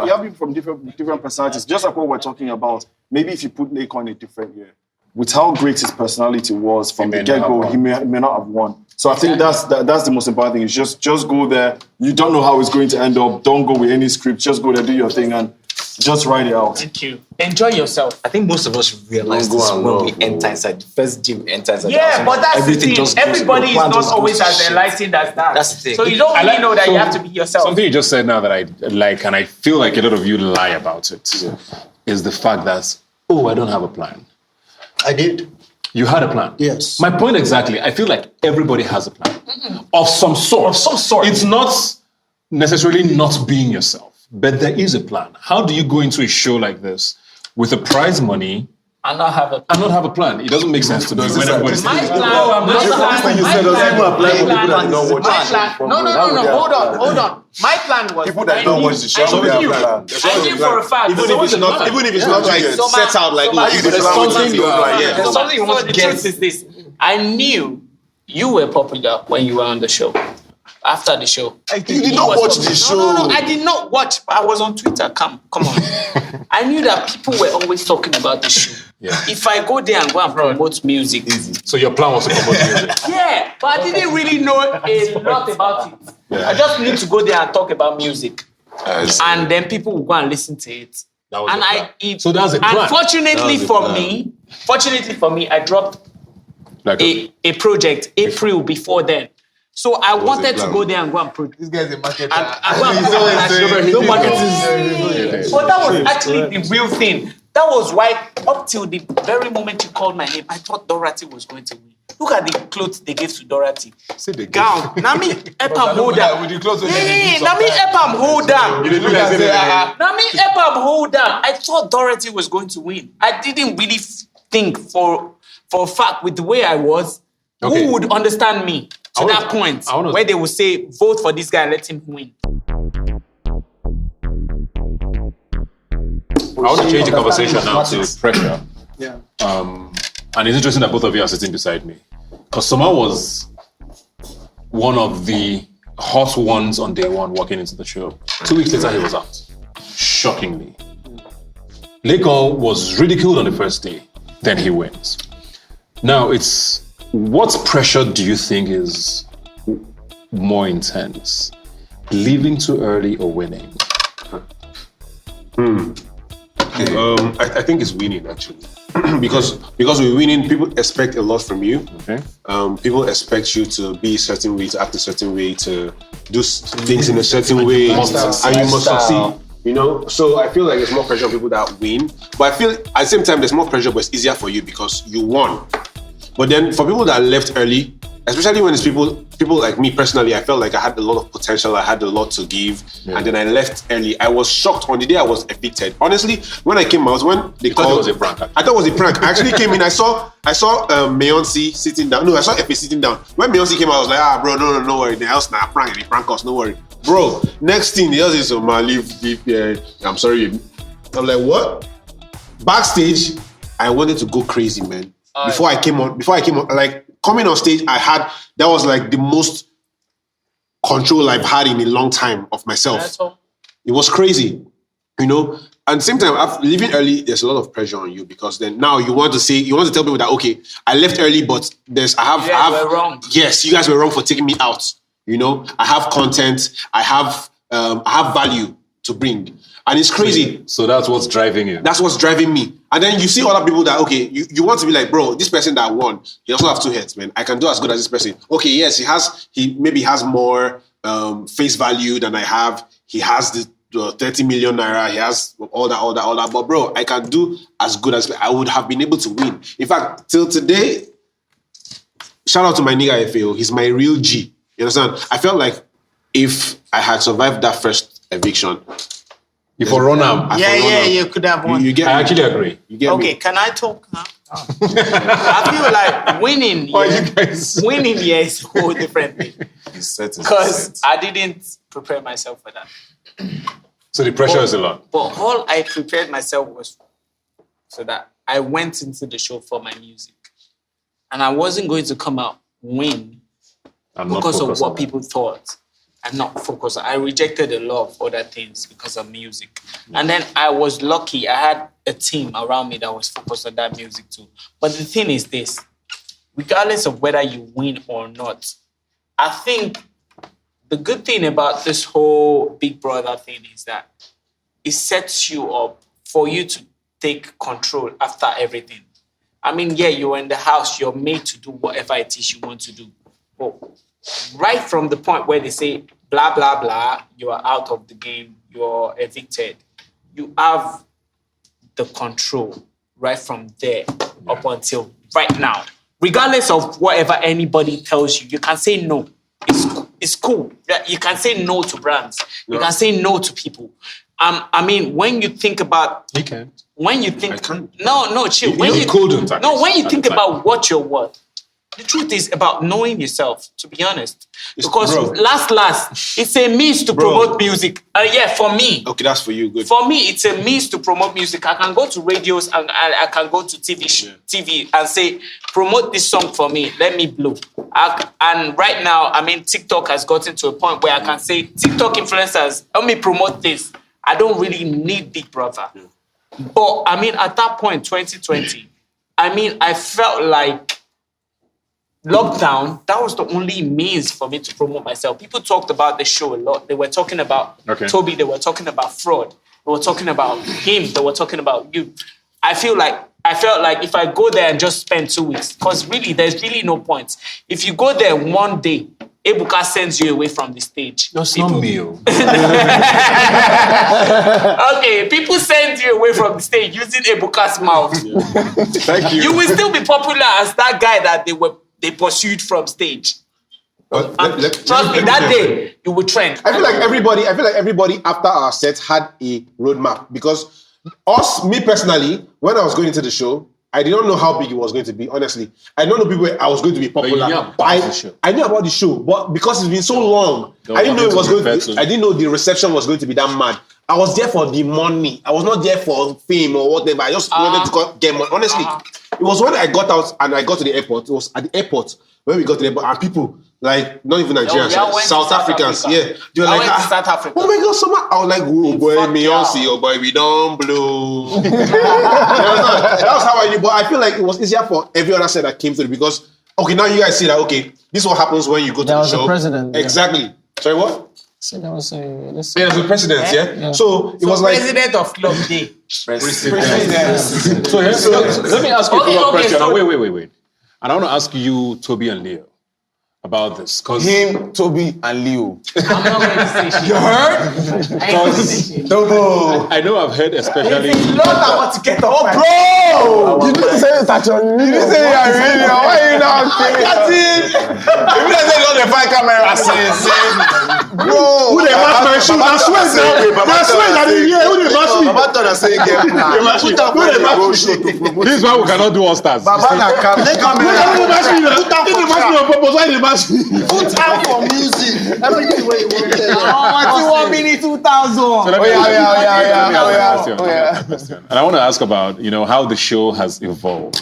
You have people from different personalities. Just like what we're talking about. Maybe if you put Laycon in a different year, with how great his personality was from the get-go, he may not have won. So I think that's the most important thing. Is just go there. You don't know how it's going to end up. Don't go with any script. Just go there, do your thing, and just write it out. Thank you. Enjoy yourself. I think most of us realize Don't go this and when love, we enter inside the first gym, enter inside. Yeah, but that's the thing. just Everybody is plan not just goes always to as shit. enlightened as that. That's the thing. So you don't really know that you have to be yourself. Something you just said now that I like, and I feel like a lot of you lie about it, is the fact that, I don't have a plan. I did. You had a plan. Yes. My point exactly. I feel like everybody has a plan of some sort. Of some sort. It's not necessarily not being yourself, but there is a plan. How do you go into a show like this with the prize money And not have a and not have a plan? It doesn't make sense to me. When everybody's My plan. Hold on. My plan was. People that don't watch the show, I they have knew. plan. I knew for a fact. Even if it's not like Soma- set out like, Soma- look, this is how something it you look are- like. There's Yeah. something you want to get. The truth is this. I knew you were popular when you were on the show. After the show. You did not watch the show. No, I did not watch, but I was on Twitter. Come on. I knew that people were always talking about the show. Yeah. If I go there and go and promote music. So your plan was to promote music. Yeah, but I didn't really know a lot about it. Yeah. I just need to go there and talk about music. I see. And then people will go and listen to it. That was And the plan. it, So that's a plan. Unfortunately That was for the plan. me, I dropped Like a project April before then. So I wanted to plan? go there and go and produce. This guy's a marketer. I go and But that was actually the real thing. That was why, up till the very moment you called my name, I thought Dorothy was going to win. Look at the clothes they gave to Dorothy. Gown. Nami Epam hold down. With the clothes when they Hey, do Nami Epam hold down. sometimes. Nami Epam hold down. I thought Dorothy was going to win. I didn't really think for a fact with the way I was, Okay. who would understand me to that point where they would say, vote for this guy, let him win. I want to change the conversation now to pressure. Yeah. And it's interesting that both of you are sitting beside me. Because Soma was one of the hot ones on day one walking into the show. 2 weeks later, he was out. Shockingly. Laycon was ridiculed on the first day. Then he wins. Now, what pressure do you think is more intense? Leaving too early or winning? I think it's winning actually, because we're winning. People expect a lot from you. Okay. People expect you to be a certain way, to act a certain way, to do things in a certain way, and you must succeed. So I feel like there's more pressure on people that win. But I feel at the same time there's more pressure, but it's easier for you because you won. But then for people that left early, especially when it's people like me personally, I felt like I had a lot of potential, I had a lot to give, and then I left early. I was shocked on the day I was evicted. Honestly, when I came out, when they called, it was a prank. I thought it was a prank. I actually came in, I saw Beyonce sitting down. No, I saw Effie sitting down. When Beyonce came out, I was like, bro, no worry. The house now prank, they prank us, no worry. Bro, next thing, the other is leave. I'm sorry. I'm like, what? Backstage, I wanted to go crazy, man. Before I came on, like coming on stage, that was like the most control I've had in a long time of myself. It was crazy, At the same time, leaving early, there's a lot of pressure on you because then now you want to tell people that, okay, I left early, but were wrong. Yes, you guys were wrong for taking me out. I have content, I have value to bring. And it's crazy. So that's what's driving you. That's what's driving me. And then you see other people that, okay, you want to be like, bro, this person that won, he also have 2 heads, man. I can do as good as this person. Okay, yes, he maybe has more face value than I have. He has the 30 million naira. He has all that. But bro, I can do as good as I would have been able to win. In fact, till today, shout out to my nigga FAO. He's my real G. You understand? I felt like if I had survived that first eviction, you for run out. You could have won. You get I me? actually agree. You get Okay, me? can I talk now? I feel like winning. Winning here is a whole different thing. Because I didn't prepare myself for that. So the pressure is a lot. But all I prepared myself was so that I went into the show for my music. And I wasn't going to come out win because of what people thought. And not focus. I rejected a lot of other things because of music. And then I was lucky. I had a team around me that was focused on that music too. But the thing is this, regardless of whether you win or not, I think the good thing about this whole Big Brother thing is that it sets you up for you to take control after everything. I mean, yeah, you're in the house, you're made to do whatever it is you want to do. But right from the point where they say, blah, blah, blah, you are out of the game, you're evicted, you have the control right from there up until right now. Regardless of whatever anybody tells you, you can say no. It's cool. You can say no to brands. You can say no to people. I mean, when you think about... You can't. When you think... I can't. No, chill. When you think about what you're worth, the truth is about knowing yourself, to be honest. Because last, it's a means to promote music. For me. Okay, that's for you. Good. For me, it's a means to promote music. I can go to radios and I can go to TV and say, promote this song for me. Let me blow. And right now, I mean, TikTok has gotten to a point where I can say, TikTok influencers, help me promote this. I don't really need Big Brother. Yeah. But, I mean, at that point, 2020, I mean, I felt like lockdown, that was the only means for me to promote myself. People talked about the show a lot. They were talking about Tobi. They were talking about Frodd. They were talking about him. They were talking about you. I felt like if I go there and just spend 2 weeks, because really, there's really no point. If you go there one day, Ebuka sends you away from the stage. That's not me. Okay, people send you away from the stage using Ebuka's mouth. Yeah. Thank you. You will still be popular as that guy that they pursued from stage. Trust me, that day you will trend. I feel like everybody after our set had a roadmap because me personally, when I was going into the show, I did not know how big it was going to be. Honestly, I don't know people. I was going to be popular. I knew about the show, but because it's been so long, I didn't know it was going. I didn't know the reception was going to be that mad. I was there for the money. I was not there for fame or whatever. I just wanted to get money. Honestly, it was when I got out and I got to the airport. It was at the airport when we got to the airport, and people, like, not even Nigerians, South Africans, they were like, South Africa. Oh my God, Soma. I was like, oh boy, Beyonce, oh boy, we don't blow. That was how I knew, but I feel like it was easier for every other set that came through because, okay, now you guys see that, okay, this is what happens when you go to the show. There was a president. Exactly. Yeah. Sorry, what? So there was a... there's a president, yeah? So it was like... President of Club Day. President. So let me ask you a question. Wait. And I want to ask you, Tobi and Leo, about this. Him, Tobi, and Leo. I'm not going to say shit. You heard? Tobo. I know I've heard especially... It's a lot I want to get off. Bro! You didn't say that you're You didn't say you're really. Why are you not saying that? If you say you're the fine camera, say, bro. Who they match my shoes? I swear that in here. Who they match me? Baba thought I say get plan. Put up where they go show to promote. This is why we cannot do all stars. Baba na come. They come here. Put up for on purpose. Why they match me? Put up for music. Everything where you want to. What you want me in 2000? So let me ask you a question. And I want to ask about, how the show has evolved.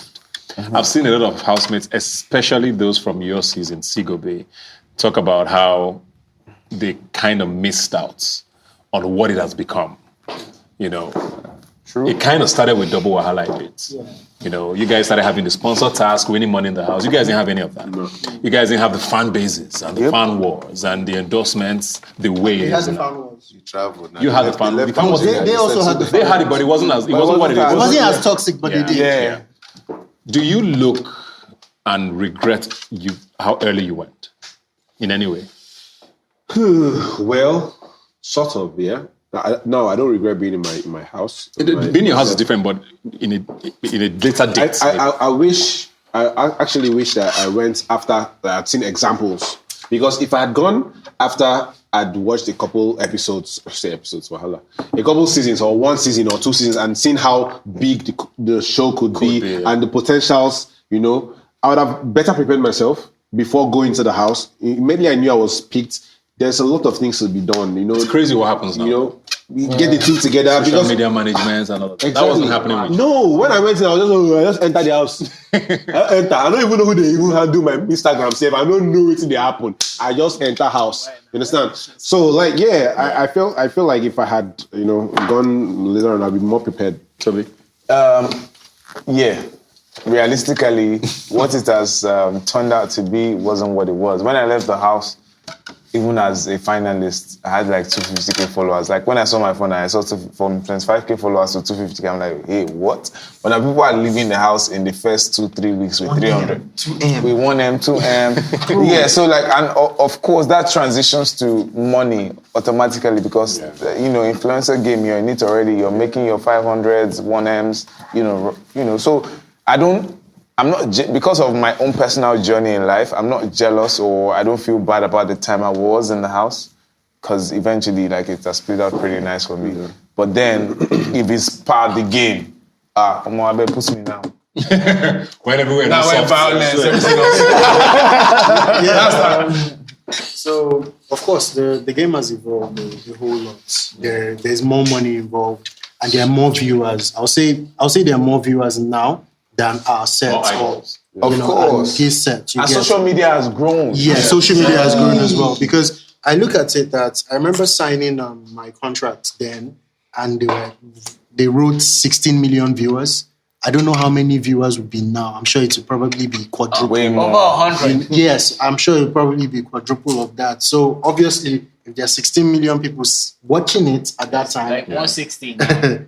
I've seen a lot of housemates, especially those from your season, Sigobe, talk about how they kind of missed out on what it has become. True. It kind of started with double wahala a bit. Yeah. You know, you guys started having the sponsor task, winning money in the house. You guys didn't have any of that. No. You guys didn't have the fan bases and the fan wars and the endorsements, the waves. They had the fan wars. You traveled. You had the fan. The fan was They also had the They had it, but it wasn't what it is. It wasn't as toxic, but they did. Yeah. Do you look and regret how early you went in any way? Well, sort of, yeah. No, I don't regret being in my house. Being in your house is different, but in a later date. I actually wish that I went after I'd seen examples. Because if I had gone after I'd watched a couple episodes, a couple seasons or one season or two seasons and seen how big the show could be and the potentials, you know, I would have better prepared myself before going to the house. Immediately I knew I was picked. There's a lot of things to be done, you know. It's crazy what happens now. You know, we get the team together. Social media management and all that. Exactly. That wasn't happening with you. No, when I went in, I just enter the house. I don't even know who they even handle my Instagram save. I don't know what they happen. I just enter house. You understand? So like, I feel like if I had, you know, gone later on, I'd be more prepared. Tobi? Yeah. Realistically, what it has turned out to be wasn't what it was. When I left the house, even as a finalist, I had like 250k followers. Like when I saw my phone, I saw from 25k followers to 250k. I'm like, hey, what? But now people are leaving the house in the first 2-3 weeks with 300. 2M. With 1M, 2M. Yeah, so like, and of course that transitions to money automatically because, you know, influencer game, you're in it already. You're making your 500s, 1Ms, you know. So I'm not, because of my own personal journey in life, I'm not jealous or I don't feel bad about the time I was in the house because eventually, like, it has played out pretty nice for me. Mm-hmm. But then, if it's part of the game, come on, I better push me now. Whenever we're now we're violence, everything else. So, of course, the game has evolved a whole lot. There's more money involved and there are more viewers. I'll say there are more viewers now than our sets. Of course. His set. And social media has grown. Yeah, social media has grown as well. Because I look at it that I remember signing my contract then and they wrote 16 million viewers. I don't know how many viewers would be now. I'm sure it would probably be quadruple. Way more. Over 100. Yes, I'm sure it would probably be quadruple of that. So obviously, if there are 16 million people watching it at that time, like 116.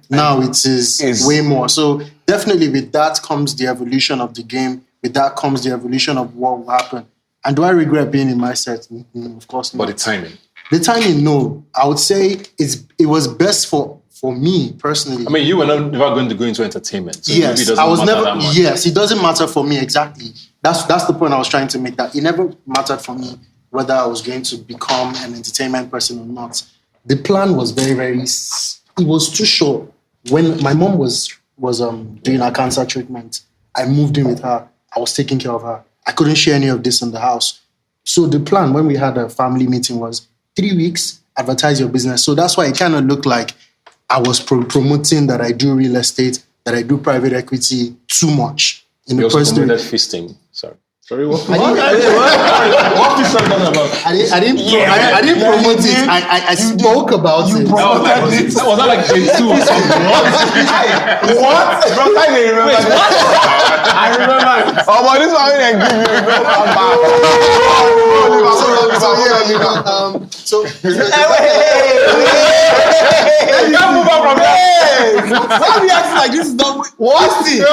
now it is way more. So definitely with that comes the evolution of the game. With that comes the evolution of what will happen. And do I regret being in my set? Of course not. But the timing? The timing, no. I would say it was best for me personally. I mean, you were never going to go into entertainment. So yes, maybe it doesn't matter that much. Yes, it doesn't matter for me exactly. That's the point I was trying to make. That it never mattered for me whether I was going to become an entertainment person or not. The plan was very, very. It was too short. When my mom was doing her cancer treatment, I moved in with her. I was taking care of her. I couldn't share any of this in the house. So the plan when we had a family meeting was 3 weeks, advertise your business. So that's why it kind of looked like I was promoting that I do real estate, that I do private equity too much. You also promoted fisting. Sorry, what? What is talking about? I didn't promote it. I spoke about it. Was that like J2 or something? What? Bro, I didn't remember. Wait, what? I remember. Oh, but this one I didn't give you. So you can't move on from there. Why are you acting like this is not what's it? No.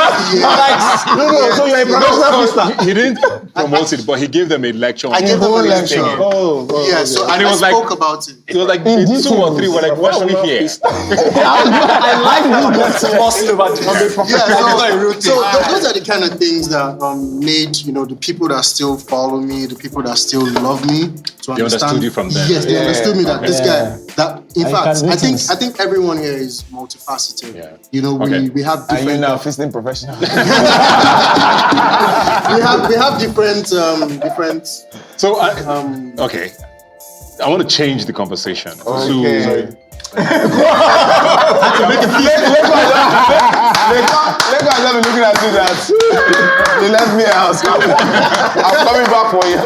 So you're a professional fister. He didn't promote it, but he gave them a lecture. I gave them a lecture. Yeah, so and I spoke about it. It was like 2 or 3 were like, what are we here? I like who gets lost about So those are the kind of things that made the people that still follow me, the people that still love me, to they understood you from them. Yes, they understood me that this guy. That in fact, I think everyone here is multifaceted. Yeah. We have different. Are you now fisting professional? we have different. So okay, I want to change the conversation. Okay. Laycon let me looking at you that they left me out. I'm coming back for you.